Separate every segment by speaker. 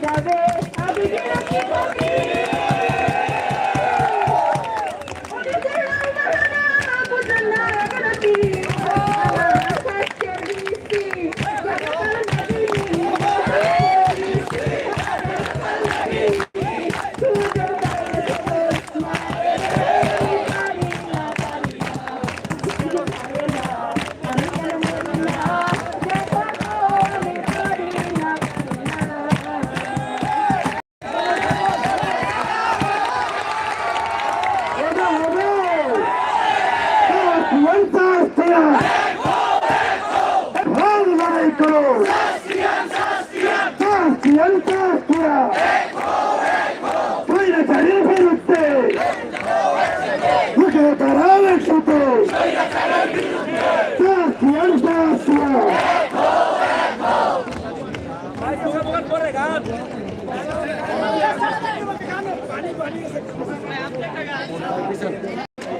Speaker 1: যাবে আদিকেরা কি বলি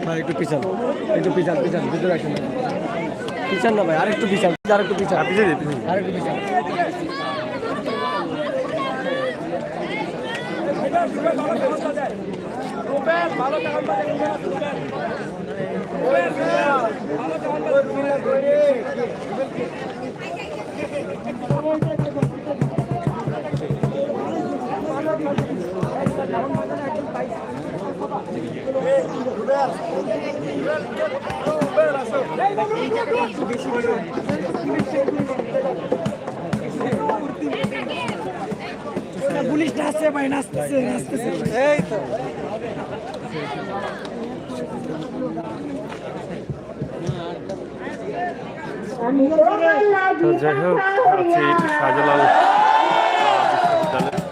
Speaker 2: ভাই একটু পিছান ভিতরে আসেন পিছান না ভাই আরেকটু পিছান আরেকটু পিছান আরেকটু পিছান পুলিশ নাচছে ভাই নাচতেছে এই তো
Speaker 3: তো যাই হোক আছি শাহজালাল
Speaker 1: বিদ্যালয়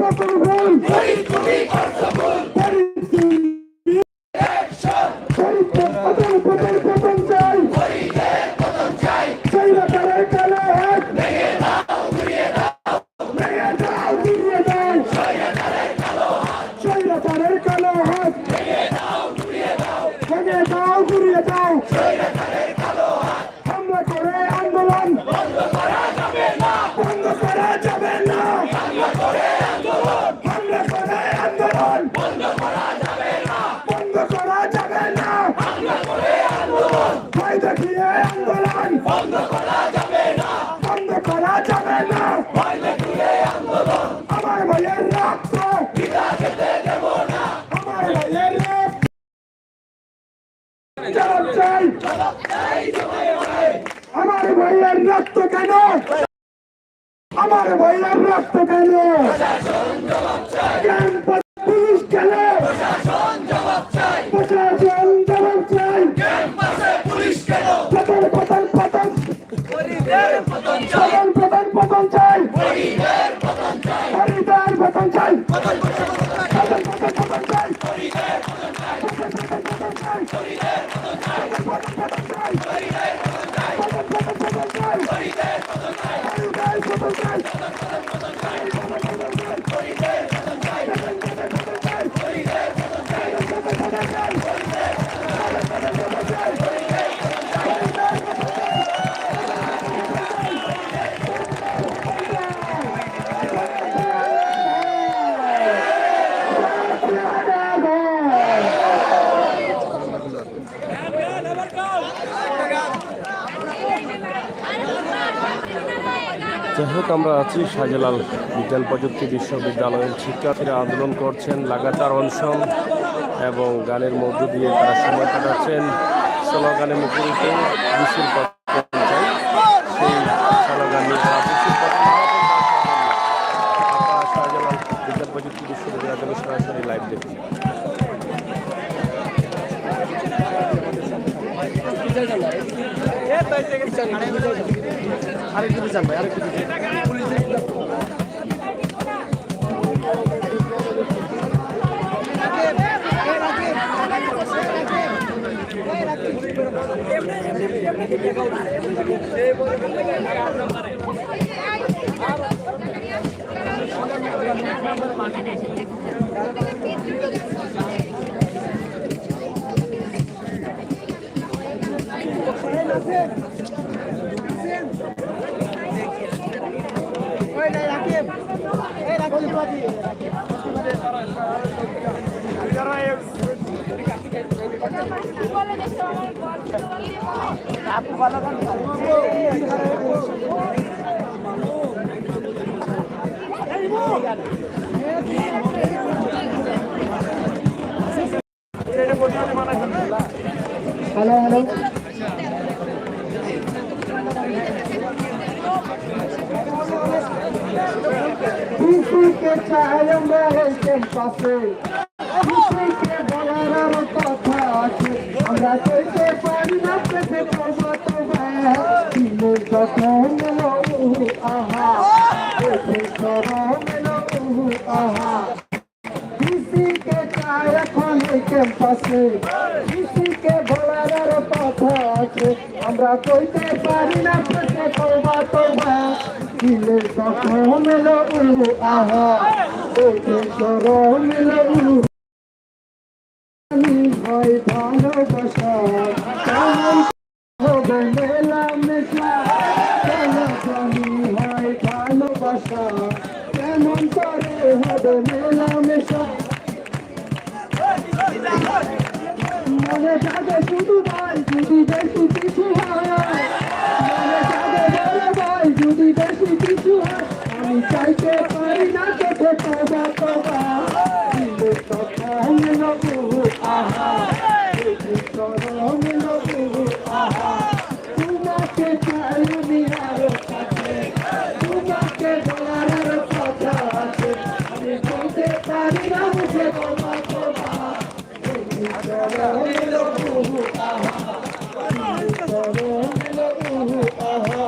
Speaker 1: নতুন ভুল পতন চাই সেই রকমের কালো হাত ভেঙে দাও ঘুরিয়ে দাও সেই রকমের কালো হাত ভেঙে দাও ঘুরিয়ে দাও আমরা করে আন্দোলন বন্ধ করা যাবে না আমরা করে আন্দোলন বন্ধ করা যাবে না ভয় দেখিয়ে আন্দোলন বন্ধ করা যাবে না আমার ভাইয়ের রক্ত আমার ভাইয়ের রক্ত জবাব চাই আমার ভাইয়ের রক্ত কেন পুলিশ কেন প্রশাসন জবাব চাই পতন চাই হরিদের পতন চাই
Speaker 3: যাই হোক, আমরা আছি শাহজালাল বিজ্ঞান প্রযুক্তি বিশ্ববিদ্যালয়ের শিক্ষার্থীরা আন্দোলন করছেন লাগাতার অনশন এবং গানের মধ্য দিয়ে তারা সময় কাটাচ্ছেন। স্লোগানে মুখরিত বিশুর পতন চাই, সেই স্লোগান নিয়ে তারা বিশুর পতন আপনারা শাহজালাল বিজ্ঞান প্রযুক্তি বিশ্ববিদ্যালয় থেকে সরাসরি লাইভ দেখুন।
Speaker 2: আরেকটু বিচার ভাই, আরেকটু হ্যালো খুশিকে চাই আমরা ক্যাম্পাসে, খুশিকে বলার আরো কথা আছে, আমরা কইতে পারি না পেতে করবো তোমার দিনের যখন এলো আহা চরণ এলো আহা। খুশিকে চাই এখন এই ক্যাম্পাসে, খুশিকে বলার আরো কথা আছে, আমরা কইতে পারি না পেতে করবো তোমার দিনের যখন এলো আহা চরণ এলো। হয় ভালোবাসা কেমন হবে মেলামেশা, হয় ভালোবাসা কেমন করে হবে মেলামেশা। মনে থাকে শুধু ভাই যদি বেশি কিছু হয়, মনে থাকে বলে ভাই যদি বেশি কিছু হয়, আমি চাইতে পারি না চোখে তোবা তোবা দিলের তখন লগু আহা চরণ লগু আহা। তোমাকে চাই আমি আরো কাছে, তোমাকে বলার আরো কথা আছে, আমি বলতে পারি না মুখে তোবা তোবা চরণ লগু আহা চরণ লগু আহা।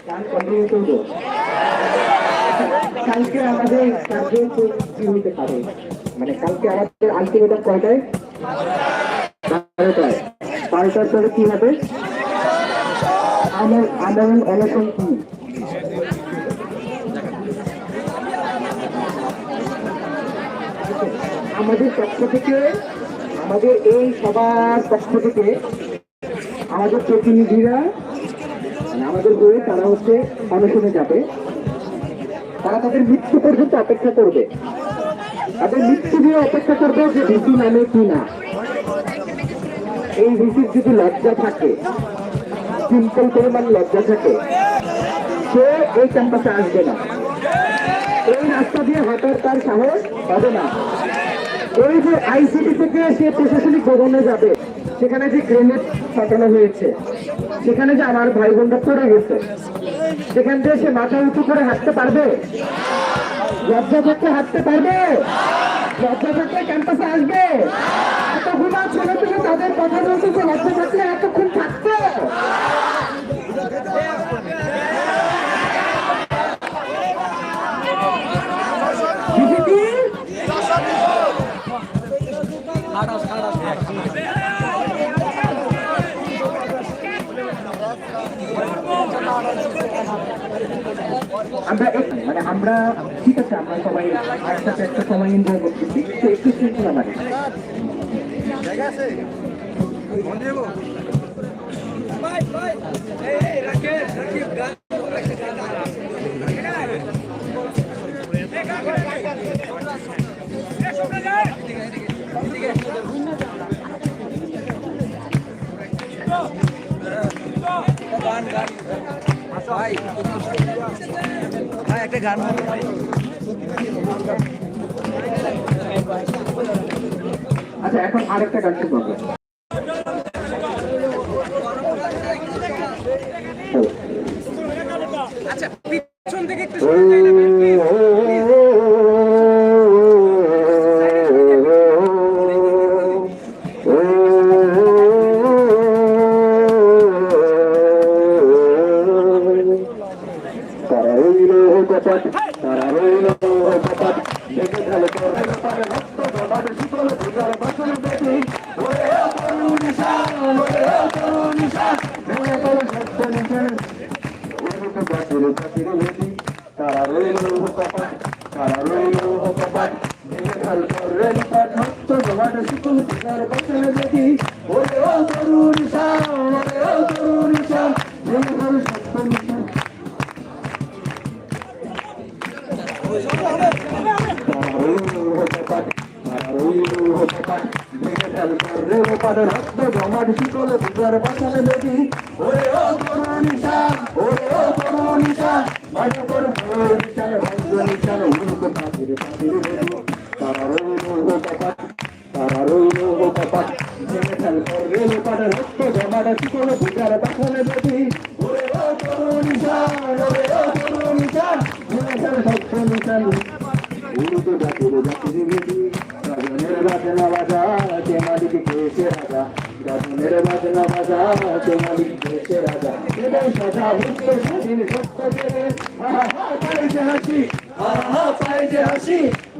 Speaker 1: গান কন্টিনিউ করবো? কালকে আমাদের কার্যক্রম কি হইতে পারে, মানে কালকে আমাদের আলটিমেটাম কয়টায়? 12টায়। 12টার পরে কি হবে? আমরণ অনশন কি? আমাদের পক্ষ থেকে, আমাদের এই সবার পক্ষ থেকে আমাদের প্রতিনিধিরা আমাদের হয়ে তারা হচ্ছে অনশনে যাবে। তারা তাদের মৃত্যু পর্যন্ত অপেক্ষা করবে, তাদের মৃত্যু দিয়ে অপেক্ষা করবে যে ভিসি নামে কি না। এই ভিসির যদি লজ্জা থাকে, সিম্পল পরিমাণ লজ্জা থাকে, সে এই ক্যাম্পাসে আসবে না, এই রাস্তা দিয়ে হাঁটার তার সাহস হবে না। এই যে আইসিটি থেকে সে প্রশাসনিক ভবনে যাবে, সেখানে যে গ্রেনেড ফাটানো হয়েছে, সেখানে যে আমার ভাই বোনরা পড়ে গেছে, সেখান থেকে সে মাথা উঁচু করে হাঁটতে পারবে? লজ্জা করতে হাঁটতে পারবে? লজ্জা করতে ক্যাম্পাসে আসবে? এতক্ষণ ছেলে থেকে তাদের কথা বলছে যে লজ্জা থাকলে এতক্ষণ থাকতো। আমরা ঠিক আছে, আমরা সবাই একসাথে একটা সময় এনজয় করতেছি, তো একটু শৃঙ্খলা মানে
Speaker 2: একটা গান
Speaker 1: আচ্ছা, এখন আরেকটা গান শুনবো।
Speaker 2: আচ্ছা, পিছন থেকে একটু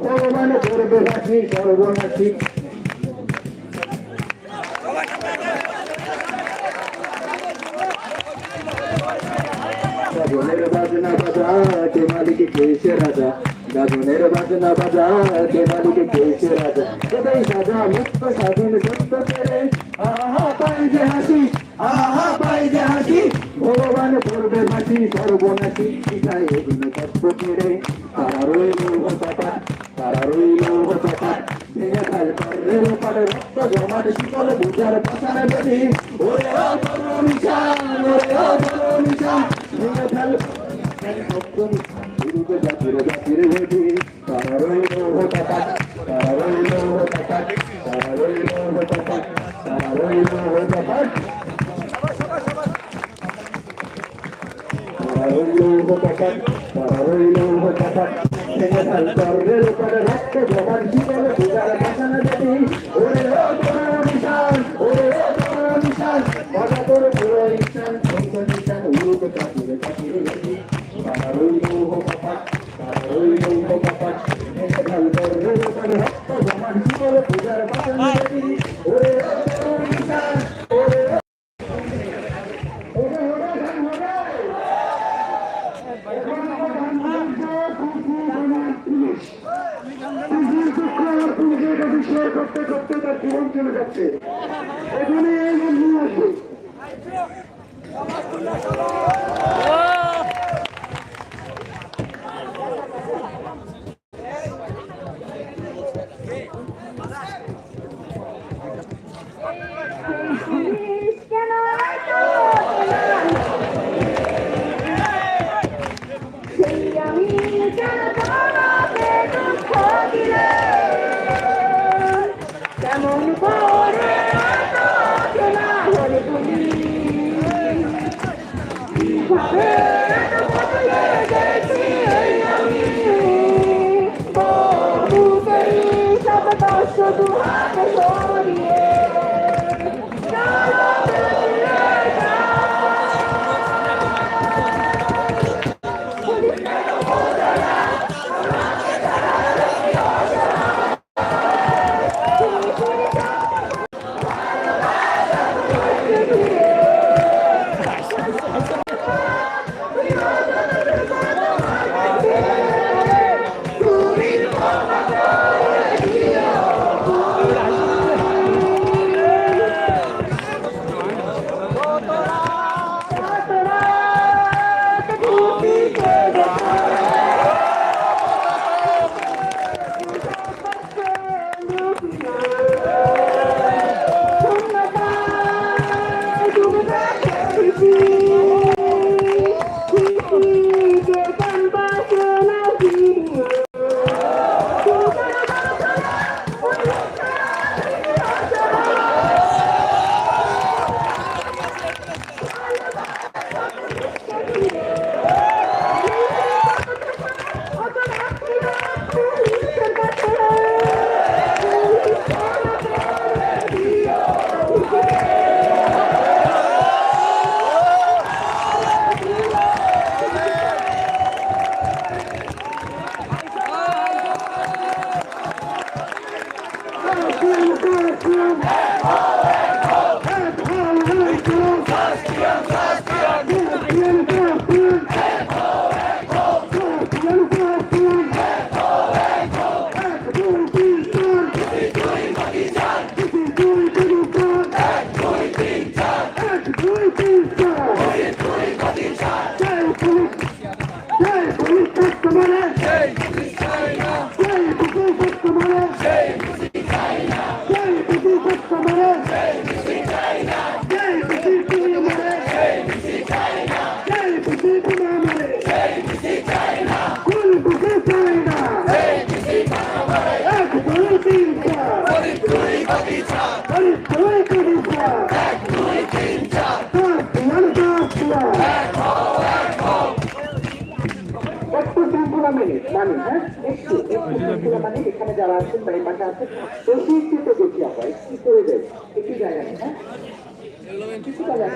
Speaker 2: ভগবান করবে হাসি সর্বনাশী। গাজনের বাজনা বাজা কে মালিক কেশে রাজা, গাজনের বাজনা বাজা কে মালিক কেশে রাজা, সবাই সাজা মুক্ত স্বাধীন সত্য পেরে আহা পাই যে হাসি, আহা পাই যে হাসি, ভগবান করবে হাসি সর্বনাশী। শিখায় এগুলো তত্ত্ব পেরে তারা রইল হতাপাত, তারা রইল হতাপাত, ভেঙে ফেল করে পারে রক্ত জমাট শিকল বুঝার পাশানে বেদি, ওরে ও তরুণ নিশান, ওরে ও তরুণ নিশান, ভেঙে ফেল গুরুকে জাতির জাতির বেদি, তারা রইল হতাপাত, তারা রইল হতাপাত, তারা রইল হতাপাত, তারা রইল হতাপাত, তারা রইল হতাপাত, তারা রইল হতাপাত, ভেঙে ফেল করে রক্ত জমাট শিকল বুঝার পাশানে বেদি, ওরে ও তরুণ নিশান, ওরে ও তরুণ নিশান, বাধা করে পুরো নিশান, নিশান উড়ুকে
Speaker 1: করতে করতে তার জীবন চলে যাচ্ছে এখানে নিয়ে আসবে
Speaker 4: কেমন করে না হলে তুমি বদলে গেছি আমি বুকের সব কষ্ট দু হাতে সরিয়ে
Speaker 1: এখানে যারা আছেন তাই পাশে আছেন বেশি একটু দেখি আমরা একটু করে দেয় একটু জায়গা নেই হ্যাঁ কিছু জায়গা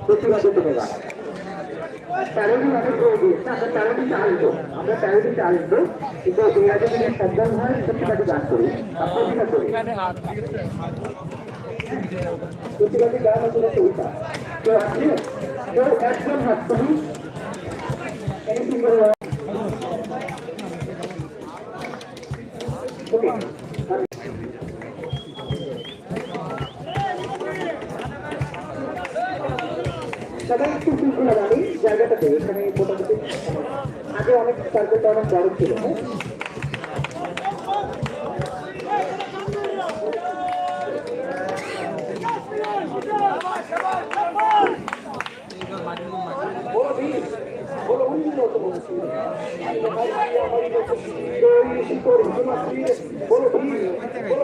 Speaker 1: প্রতিবাদ করতে হবে প্যারোডিন অনেক প্রয়োজন আমরা প্যারোডিনটা আসবো আমরা প্যারোডিনটা আসবো কিন্তু ইংরাজি দিনের শব্দ হয় প্রতিবাদী গান করি প্রতিবাদ করি প্রতিবাদী গান হচ্ছে কবিতা কেউ আসলে কেউ একজন হাত করি ওকে সবাই একটু শৃঙ্খলা বাড়ি জায়গাটাতে এখানে মোটামুটি আগে অনেক সার্কেলটা অনেক বড় ছিল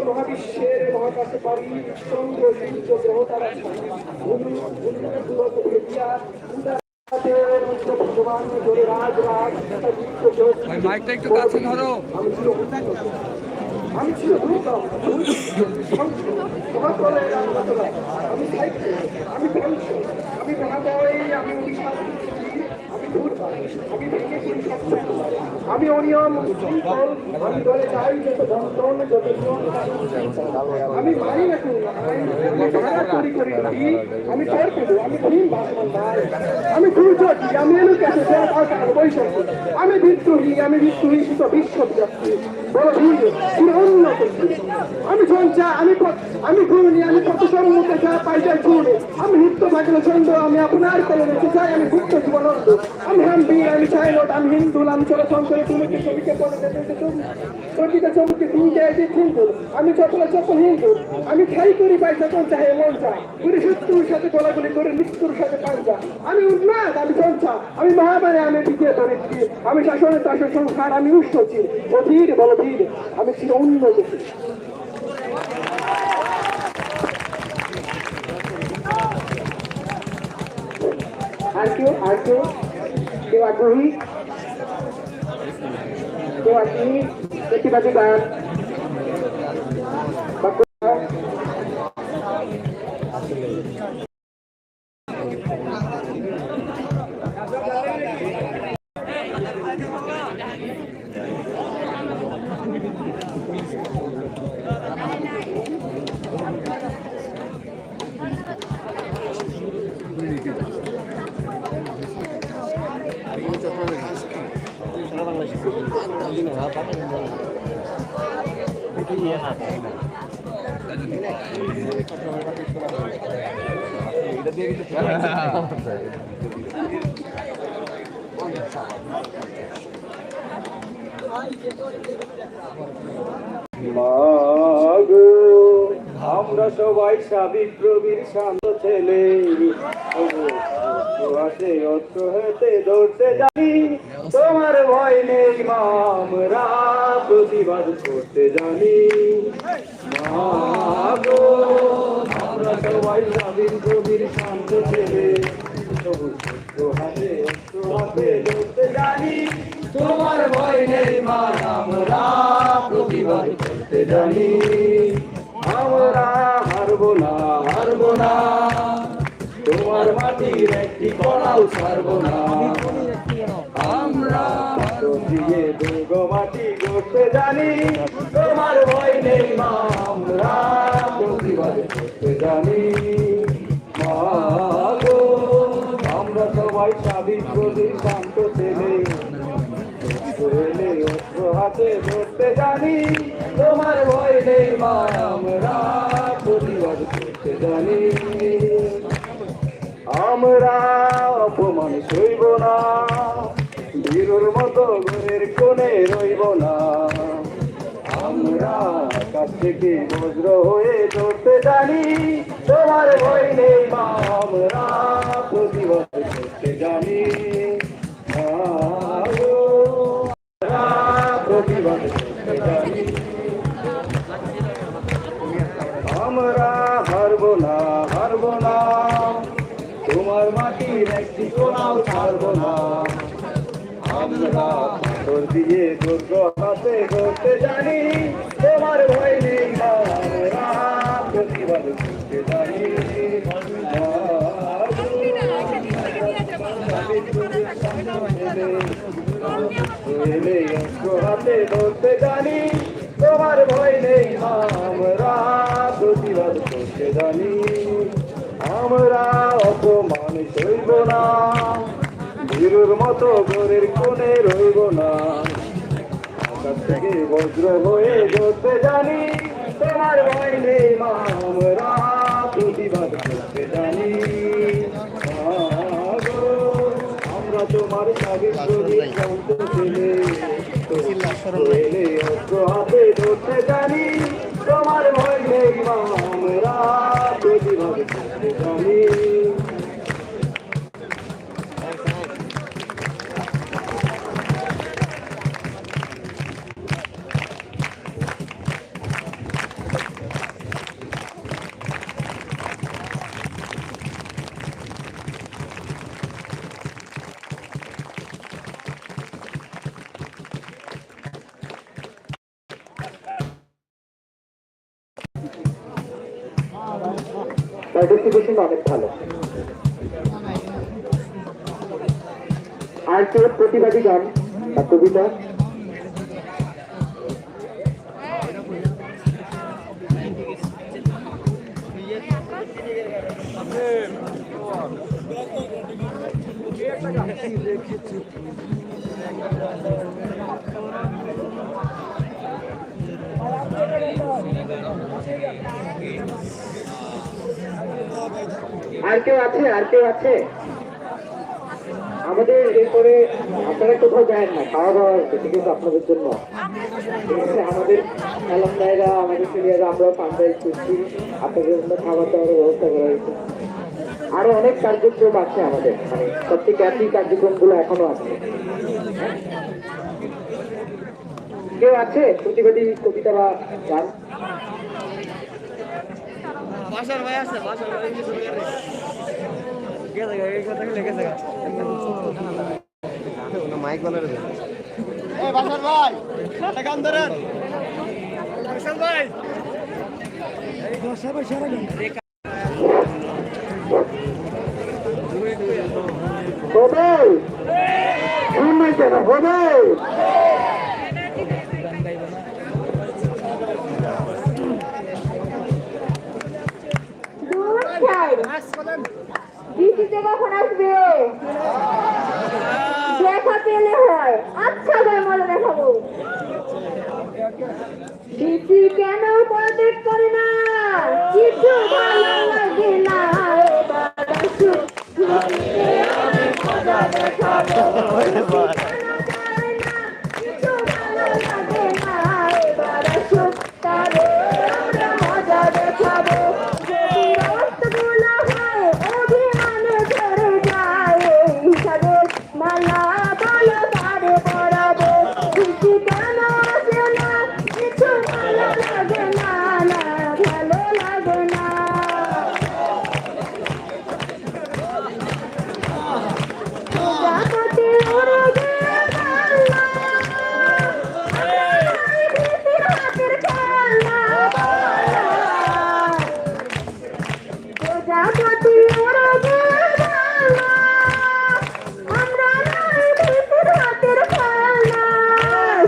Speaker 1: মহাবিশ্বের মহাকাশে পারি চন্দ্র সূর্য গ্রহ তারা
Speaker 5: মাইকটা একটু কাছে ধরো।
Speaker 2: আমি ছিল দুর্গম আমি সাহিত্য আমি ধ্বংস আমি মহাবয় আমি অভিশাপ আমি দুর্বল আমি ভেঙে পড়ি সবসময় আমি অনিয়ম শৃঙ্খল আমি দলে চাই যত বন্ধন যত নিয়ম আমি মানি না কোনো আমি ভাড়া করি করি করি আমি তোর পেলো আমি ভীম ভাসমান ভাই আমি দুর্যোগী আমি এলো কাছে বৈশাখ আমি বিদ্রোহী শুধু বিশ্বব্যাপী বড় ভীম উন্নত আমি সঞ্চা আমি ঘুরনি আমি কত সম্মুখে যা পাই যাই ঘুরে আমি নৃত্য থাকলে ছন্দ আমি আপনার কোলে রেখে চাই আমি গুপ্ত জীবনন্দ আমি হাম্পি আমি চাইলট আমি হিন্দু আমি চলে সংসারে তুমিকে ছবিকে পড়ে ছবিতে চমুকে তুমি যাই যে হিন্দু আমি চপলা চপল হিন্দু আমি খাই করি পাই যখন চাহে মন চায় ঘুরে শত্রুর সাথে গোলাগুলি করে মৃত্যুর সাথে পাঞ্জা আমি উন্মাদ আমি সঞ্চা আমি মহামারে আমি বিজয় ধরেছি আমি শাসনের তাসের সংসার আমি উৎসছি অধীর বলধীর আমি ছিল উন্নত আর কেউ আগ্রহী কেউ আগ্রহী প্রতিবাদী গান
Speaker 1: মাগো আমরা সবাই সাবিক প্রবীর শান্ত ছেলে হাতে অস্ত্র হাতে ধরতে জানি তোমার ভয় নেই মা আমরা প্রতিবাদ করতে জানি মাগো আমরা সবাই সাবিক প্রবীর শান্ত ছেলে হাতে অস্ত্র হাতে ধরতে জানি তোমার ভয় নেই মা আমরা প্রতিবাদ করতে জানি আমরা হারবো না তোমার মাটির একটি কণাও ছাড়বো না আমরা দিয়ে দুর্গ মাটি করতে জানি তোমার ভয় নেই মা আমরা প্রতিবাদ করতে জানি মাগো আমরা সবাই স্বাধীন প্রতি শান্ত ছেলে অস্ত্র হাতে ধরতে জানি তোমার ভয় নেই মা আমরা প্রতিবাদ করতে জানি আমরা অপমান সইব না বীরুর মতো ঘরের কোণে রইব না আমরা আকাশ থেকে বজ্র হয়ে ধরতে জানি তোমার ভয় নেই মা আমরা প্রতিবাদ করতে জানি প্রতিবাদ করতে জানি আমরা হারবো না তোমার মাটির একটি কোণাও ছাড়বো না আমরা পাথর দিয়ে দুর্গ হাতে করতে জানি তোমার ভয় নেই আমরা প্রতিবাদ করতে জানি হাতে ধরতে জানি তোমার ভয় নেই আমরা প্রতিবাদ করতে জানি আমরা অপমান সইব না বীরুর মতো ঘরের কোণে রইব না আকাশ থেকে বজ্র হয়ে ধরতে জানি তোমার ভয় নেই আমরা প্রতিবাদ করতে জানি আমরা তোমার সাবির প্রদীপ শান্ত ছেলে অস্ত্র হাতে ধরতে জানি তোমার ভয় নেই আমরা প্রতিবাদ করতে জানি পার্টিসিপেশন অনেক ভালো। আর কেউ প্রতিবাদী গান বা কবিতা? আর কেউ আছে? আর কেউ আছে? আমাদের এরপরে আপনারা কোথাও যায় না, খাওয়া দাওয়া আছে, ঠিক আছে আপনাদের জন্য। ঠিক আছে, আমাদের অ্যালামনাইরা, আমাদের সিনিয়ররা, আমরা ফান্ডাইজ করছি, আপনাদের জন্য খাবার দাবারের ব্যবস্থা করা হয়েছে। আরো অনেক কার্যক্রম আছে আমাদের, মানে প্রত্যেক একই কার্যক্রমগুলো এখনো আছে। কেউ আছে প্রতিবাদী কবিতা বা গান?
Speaker 5: বাসার ভাই আছে, বাসার ভাই গেছে গা, এই কথা লেগেছে গা। মাইক বানারে দে। এই বাসার ভাই, একটা গান ধরেন। বাসার ভাই। এই বাসার ভাই সারা গান।
Speaker 1: হবে শুনবেন কেন? হবে
Speaker 4: ডিসিতে কখন আসবে? দেখা পেলে হয়, আচ্ছা ভাই মনে দেখাবো। ডিসি কেন পদত্যাগ করে না? কিছু ভালো লাগে না, এবার আসুক, আমি মজা দেখাবো। কিছু ভালো লাগে না, এবার আসুক, তারে আমরা মজা দেখাবো। যদি রক্তগুলো হয় অভিমানে ঝরে যায়, এই হিসাবে মালা বলো তারে পড়াবো। কিছু কেন আসে না? কিছু ভালো লাগে না, না ভালো লাগে না। প্রজাপতি উড়ে গিয়ে পাল্লা, ভীতির হাতের খেলনা বলা। প্রজাপতি উড়ে গিয়ে পাল্লা, আমরা নই ভীতির হাতের খেলনা।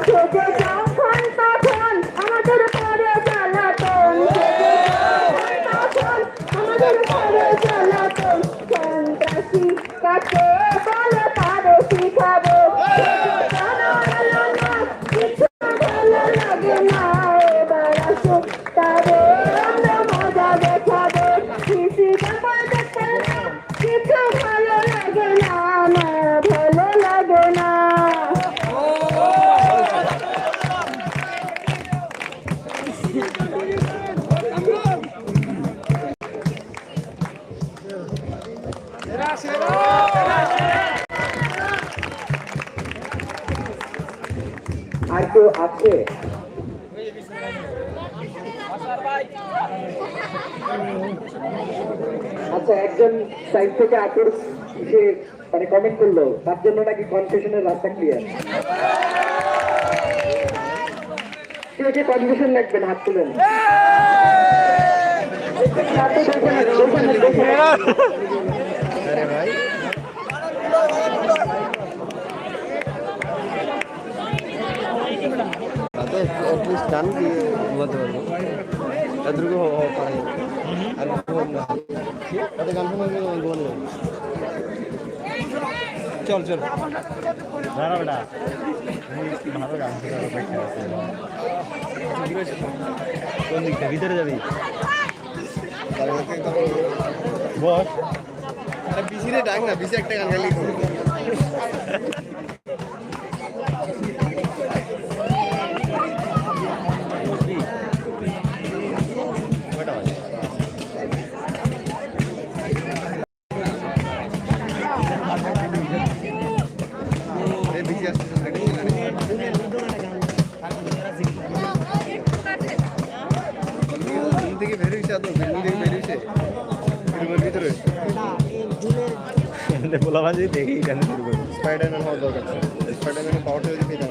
Speaker 4: সেজে যখন তখন আমাদের পরে জ্বালাতন, সেজে যখন তখন আমাদের পরে জ্বালাতন। সন্ত্রাসী কাকে বলে তারে শিখাবো। জানো এলো না, কিছু ভালো লাগে না, এবার আসুক, তারে আমরা মজা দেখাবো। কিছু ব্যাপার দেখতে না, কিছু ভালো লাগে না, না ভালো লাগে না।
Speaker 1: আর কেউ আছে? আচ্ছা, একজন সাইড থেকে আপুর সে মানে কমেন্ট করলো তার জন্য নাকি কনফেশনের রাস্তা ক্লিয়ার। কেউ কে কনফেশন লাগবেন হাত তুলেন।
Speaker 5: গান কি বলতে পারবো? এতটুকু পারে আর গান শোনা ঘুমানো। চল চল দাঁড়া বেটা, ভালো গান কোন দিকটা ভিতরে যাবি? বস বিসিরে ডাক না, বিসি একটা গান গাইলেই থেকে বেরিয়েছে, তো বিল্ডিং থেকে বেরিয়েছে ভিতরে বলা বাজে দেখি স্পাইডারম্যান হওয়ার দরকার ছিল। স্পাইডারম্যানের পাওয়ারটা যদি পেতাম,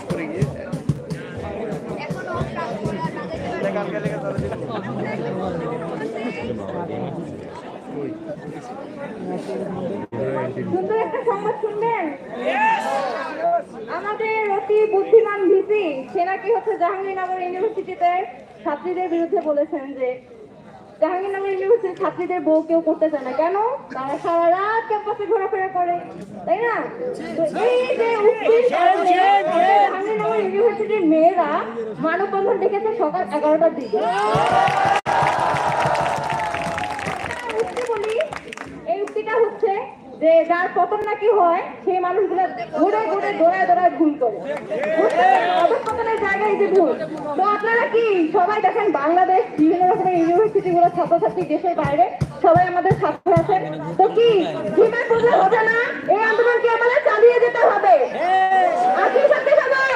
Speaker 5: করে গিয়ে
Speaker 4: সুন্দর একটা সংবাদ শুনবেন। আমাদের অতি বুদ্ধিমান ভিসি সে নাকি হচ্ছে জাহাঙ্গীরনগর ইউনিভার্সিটিতে ছাত্রীদের বিরুদ্ধে বলেছেন যে জাহাঙ্গীরনগর ইউনিভার্সিটির ছাত্রীদের বউ কেউ করতে চায় না। কেন? তারা সারা রাত ক্যাম্পাসে ঘোরাফেরা করে, তাই না? তো এই যে উক্তির কারণে জাহাঙ্গীরনগর ইউনিভার্সিটির মেয়েরা মানববন্ধন ডেকেছে সকাল 11টার দিকে। এই উক্তিটা হচ্ছে যে যার পতন নাকি হয় সেই মানুষগুলো ঘুরে ঘুরে দৌড়ায় দৌড়ায় ভুল করে, অধঃপতনের জায়গায় যে ভুল। তো আপনারা কি সবাই দেখেন বাংলাদেশ বিভিন্ন রকমের ইউনিভার্সিটি গুলো ছাত্রছাত্রী দেশের বাইরে সবাই আমাদের ছাত্র আছেন, তো কি জীবন বুঝে হবে না? এই আন্দোলনকে আমাদের চালিয়ে যেতে হবে। আপনি সাথে সবাই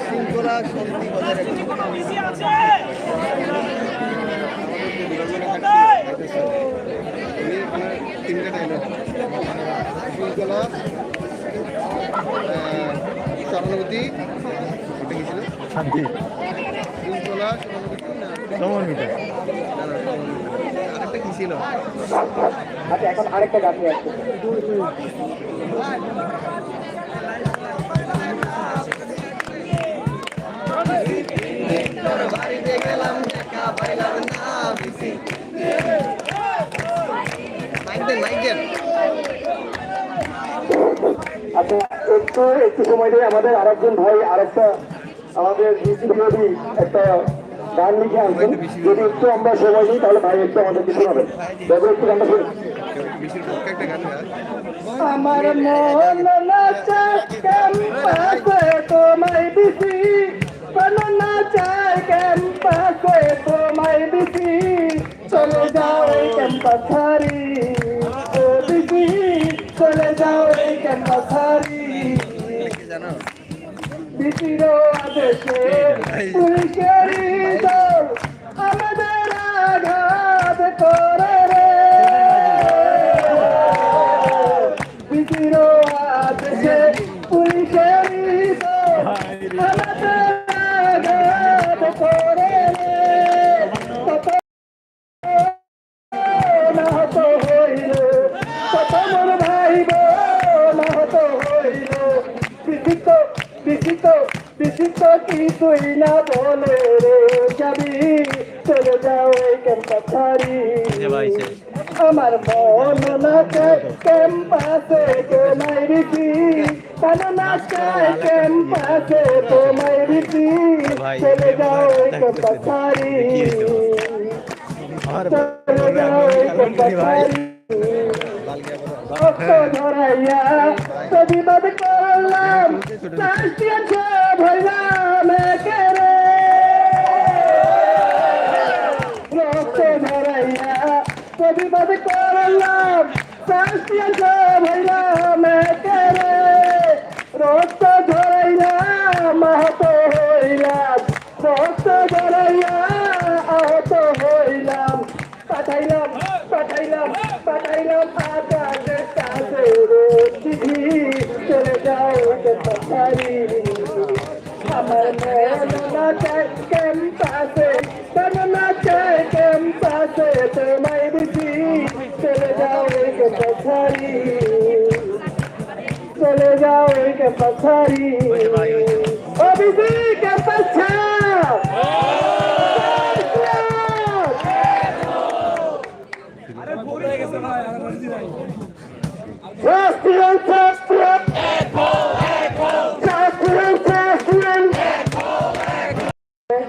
Speaker 5: শৃঙ্খলা শান্তি বজায় তিনটা টাইম শৃঙ্খলা সহানুভূতি ওটা কি ছিল শান্তি শৃঙ্খলা সহানুভূতি আরেকটা কি ছিল?
Speaker 1: আচ্ছা, এখন আরেকটা গান নিয়ে আসছে।
Speaker 5: বাড়িতে গেলাম দেখা পাইলাম না বেশি মাইক দেন।
Speaker 1: আচ্ছা, একটু সময় দিয়ে আমাদের আরেকজন ভাই আরেকটা আমাদের বিরোধী একটা গান লিখে আনছেন। যদি একটু আমরা সময় দিই তাহলে ভাই একটু আমাদের কিছু হবে। একটু গানটা শুনি।
Speaker 5: একটা গান
Speaker 1: আমার মন নাচে ক্যাম্পাসে তোমায় দিছি, মন নাচে ক্যাম্পাসে তোমায় দিছি, চলে যাও এই ক্যাম্পাস ছাড়ি, ও দিছি চলে যাও এই ক্যাম্পাস ছাড়ি।
Speaker 5: জানো
Speaker 1: বিচির আদেশে পুলিশেরই দল আমাদের আঘাত করে রে, বিচির আদেশে পুলিশেরই দল আমাদের আঘাত করে রে, কত নাহত হইল, কত মোর ভাই বোন আহত হইল, বিচিত কি তুই না বলে রে যাবি, চলে যাও এই ক্যাম্পাস ছাড়ি। আমার মন নাচে ক্যাম্পাসে তোমায় দিছি, কেন নাচে ক্যাম্পাসে তোমায় দিছি, চলে যাও এই ক্যাম্পাস ছাড়ি, চলে যাও এই ক্যাম্পাস ছাড়ি। রক্ত ধরাইয়া প্রতিবাদ করলাম, রাষ্ট্রীয় ভরলাম একেরে, রক্ত ধরাইয়া প্রতিবাদ করলাম, রাষ্ট্রীয় ভরলাম একেরে, রক্ত ধরাইলাম আহত হইলাম, রক্ত ধরাইয়া আহত হইলাম, পাঠাইলাম পাঠাইলাম পাঠাইলাম আকাশের কাছে চিঠি, চলে যাও ক্যাম্পাস ছাড়ি। আমার মন নাচে ক্যাম্পাসে, কেন নাচে ক্যাম্পাসে তোমায় দিছি, চলে যাও এই ক্যাম্পাস ছাড়ি, চলে যাও এই ক্যাম্পাস ছাড়ি। ওবিসি ক্যাম্পাস ছাড়।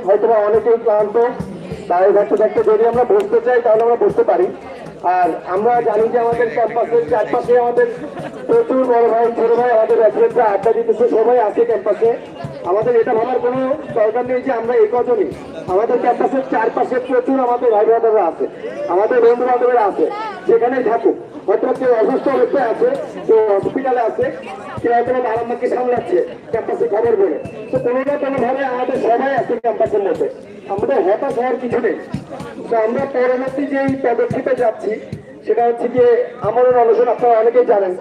Speaker 1: হয়তো অনেকেই ক্লান্ত, তাই দেখতে দেখতে যদি আমরা বসতে চাই তাহলে আমরা বসতে পারি। আর আমরা জানি যে আমাদের ক্যাম্পাসের চারপাশে আমাদের প্রচুর বড় ভাই ছোট ভাই আমাদের ব্যাচেলররা আড্ডা দিতেছে, সবাই আছে ক্যাম্পাসে। আমাদের এটা ভাবার কোনো দরকার নেই যে আমরা এই কজনই, আমাদের ক্যাম্পাসের চারপাশে প্রচুর আমাদের ভাই ব্রাদাররা আছে, আমাদের বন্ধু বান্ধবরা আছে, সেখানেই থাকুক। হয়তো কেউ অসুস্থ অবস্থায় আছে, কেউ হসপিটালে আছে, কেউ হয়তো বাবা মাকে সামলাচ্ছে ক্যাম্পাসে খবর বলে। তো কোনো না কোনোভাবে আমাদের সবাই আছে ক্যাম্পাসের মধ্যে, আমাদের হতাশ হওয়ার কিছু নেই। তো আমরা পরবর্তী যেই পদক্ষেপে যাচ্ছি সেটা হচ্ছে যে আমরণ অনশন। আপনারা অনেকেই জানেন,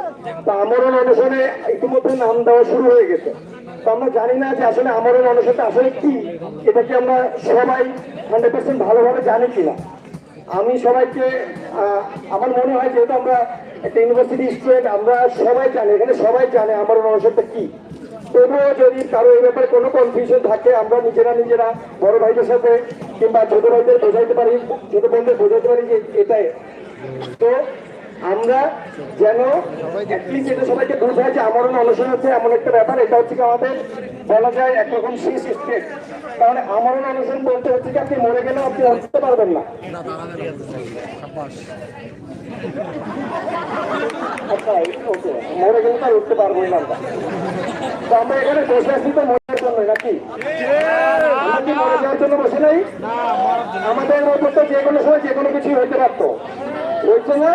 Speaker 1: তো আমরণ অনশনে ইতিমধ্যে নাম দেওয়া শুরু হয়ে গেছে। তো আমরা জানি না যে আসলে আমরণ অনশনটা আসলে কি, এটা কি আমরা সবাই 100% ভালোভাবে জানি কিনা। আমি সবাইকে আমার মনে হয় যেহেতু আমরা একটা ইউনিভার্সিটি স্টুডেন্ট, আমরা সবাই জানি, এখানে সবাই জানে আমরণ অনশনটা কি। তবুও যদি কারো এই ব্যাপারে কোনো কনফিউশন থাকে, আমরা নিজেরা বড় ভাইদের সাথে কিংবা ছোট ভাইদের বোঝাইতে পারি, ছোট বোনদের বোঝাইতে পারি যে এটাই। তো আমরা যেন অ্যাটলিস্ট এটা সবাইকে বোঝায় যে আমরণ অনশন হচ্ছে এমন একটা ব্যাপার, এটা হচ্ছে কি আমাদের বলা যায় একরকম শেষ স্টেপ। তাহলে আমরণ অনশন বলতে হচ্ছে কি আপনি মরে গেলেও আপনি উঠতে পারবেন না। আচ্ছা ওকে, মরে গেলে তো আর উঠতে পারবো না আমরা। তো আমরা এখানে বসে আছি তো মরার জন্য নাকি? আমরা কি মরে যাওয়ার জন্য বসে নাই? আমাদের মধ্যে তো যে কোনো সময় যে কোনো কিছুই হইতে পারতো, হয়েছে না?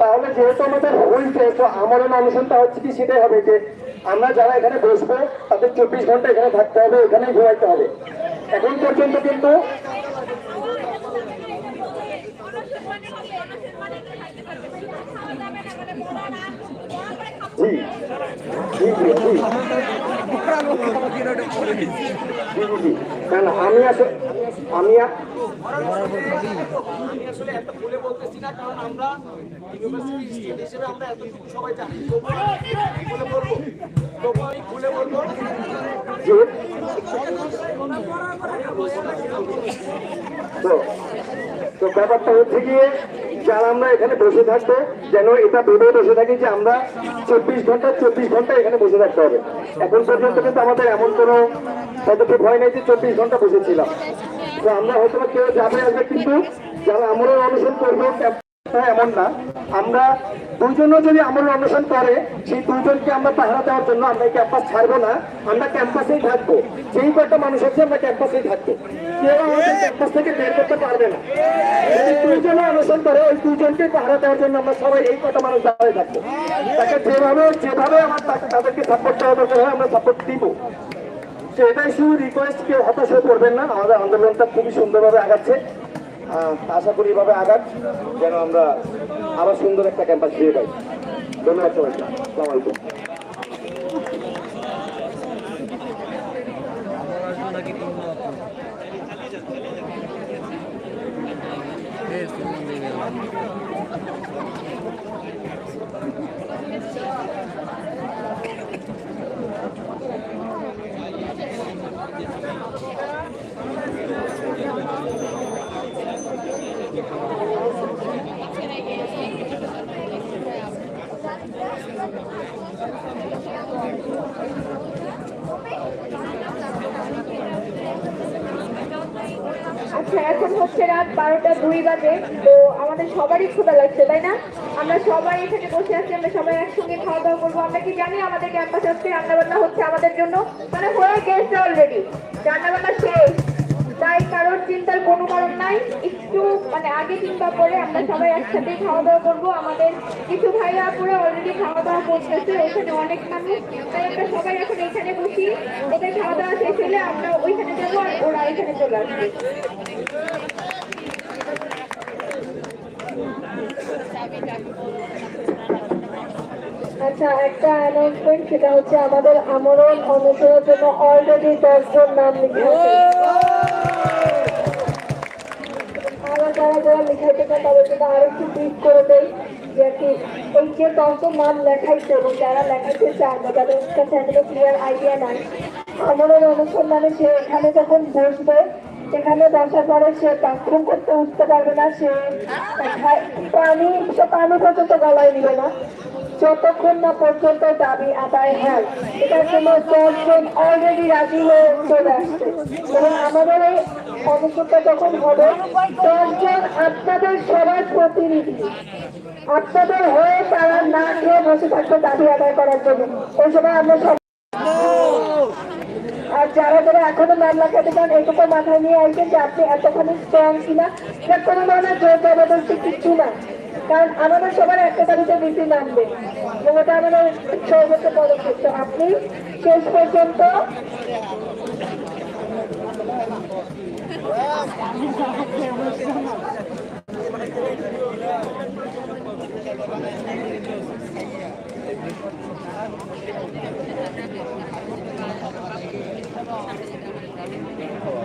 Speaker 1: তাহলে যেহেতু আমাদের হয়েছে, তো আমরণ অনশনটা হচ্ছে কি সেটাই হবে যে আমরা যারা এখানে বসবো তাদের 24 ঘন্টা এখানে থাকতে হবে, এখানেই ঘুমাইতে হবে। এখন পর্যন্ত কিন্তু জি জি জি জি না না, আমি আসলে
Speaker 5: এত খুলে বলতেছি না, কারণ আমরা ইউনিভার্সিটি স্টুডেন্ট হিসেবে আমরা এতটুকু সবাই জানি। তবুও আমি খুলে বলবো
Speaker 1: তো ব্যাপারটা হচ্ছে গিয়ে যারা আমরা এখানে বসে থাকবো যেন এটা ভেবে বসে থাকি যে আমরা 24 ঘন্টা এখানে বসে থাকতে হবে। এখন পর্যন্ত কিন্তু আমাদের এমন কোনো পদক্ষেপ হয় নাই যে 24 ঘন্টা বসেছিলাম। তো আমরা হয়তো কেউ যাবে আসবে, কিন্তু যারা আমরণ অনশন করবো এমন না। আমরা দুজনও যদি আমরণ অনশন করে, সেই দুজনকে আমরা পাহারা দেওয়ার জন্য আমরা এই ক্যাম্পাস ছাড়বো না, আমরা ক্যাম্পাসেই থাকবো। যেই কয়টা মানুষ আছে আমরা ক্যাম্পাসেই থাকবো, কেউ আমাদের ক্যাম্পাস থেকে বের করতে পারবে না। যদি দুজনে অনশন করে, ওই দুজনকে পাহারা দেওয়ার জন্য আমরা সবাই এই কয়টা মানুষ দাঁড়িয়ে থাকবো। তাকে যেভাবে আমার তাদেরকে সাপোর্ট দেওয়া দরকার হয় আমরা সাপোর্ট দিব। তো এটাই শুধু রিকোয়েস্ট, কেউ হতাশ হয়ে পড়বেন না। আমাদের আন্দোলনটা খুবই সুন্দরভাবে আগাচ্ছে, আশা করি এভাবে আগাক যেন আমরা আবার সুন্দর একটা ক্যাম্পাস ফিরে পাই। ধন্যবাদ সবাইকে, আসসালামু আলাইকুম।
Speaker 4: আচ্ছা, এখন হচ্ছে রাত 12:02 বাজে। তো আমাদের সবারই ক্ষুধা লাগছে, তাই না? আমরা সবাই এখানে বসে আছি, আমরা সবাই একসঙ্গে খাওয়া দাওয়া করবো। আমরা কি জানি আমাদের ক্যাম্পাসে আজকে রান্নাবান্না হচ্ছে আমাদের জন্য, মানে হয়ে গেছে অলরেডি, রান্নাবান্না শেষ। তাই কারোর চিন্তার কোনো কারণ নাই। একটু মানে আগে কিংবা পরে আমরা সবাই একসাথে খাওয়া দাওয়া করবো। আমাদের কিছু ভাইরা আপুরা অলরেডি খাওয়া দাওয়া করতেছে, ওখানে অনেক মানুষ। তাই আমরা সবাই এখন এখানে বসি, ওদের খাওয়া দাওয়া শেষ হলে আমরা ওইখানে যাবো আর ওরা এখানে চলে আসবে। আচ্ছা, একটা অ্যানাউন্সমেন্ট, সেটা হচ্ছে আমাদের আমরণ অনশনের জন্য অলরেডি 10 জন নাম লিখেছে। আবার যারা লিখাইতে চান তাদের জন্য আরো একটু টুইট করে দেয় যে কি এই যে 10 জন নাম লেখাইছে এবং যারা লেখাইতে চান তাদের কাছে এখনো ক্লিয়ার আইডিয়া নাই। আমরণ অনশন মানে সে এখানে যখন বসবে, এখানে বসার পরে সে বাথরুম করতে উঠতে পারবে না, সে পানি পর্যন্ত গলায় নিবে না যতক্ষণ না পর্যন্ত দাবি আদায় হয়। এটার জন্য 10 জন অলরেডি রাজি হয়ে চলে আসছে এবং আমাদের এই অনশনটা যখন হবে 10 জন আপনাদের সবার প্রতিনিধি, আপনাদের হয়ে তারা না খেয়ে বসে থাকবে দাবি আদায় করার জন্য। ওই সময় আমরা সব আর যারা এখনো নাম লাগাতে চান এইটুকু মাথায় নিয়ে আসবেন যে আপনি এতখানি স্ট্রং কিনা। কোনো ধরনের জোর জবরদস্তি কিচ্ছু না, কারণ আমাদের সবার একটা তারিখে মিছিল নামবে এবং এটা আমাদের সর্বোচ্চ পদক্ষেপ। তো আপনি শেষ পর্যন্ত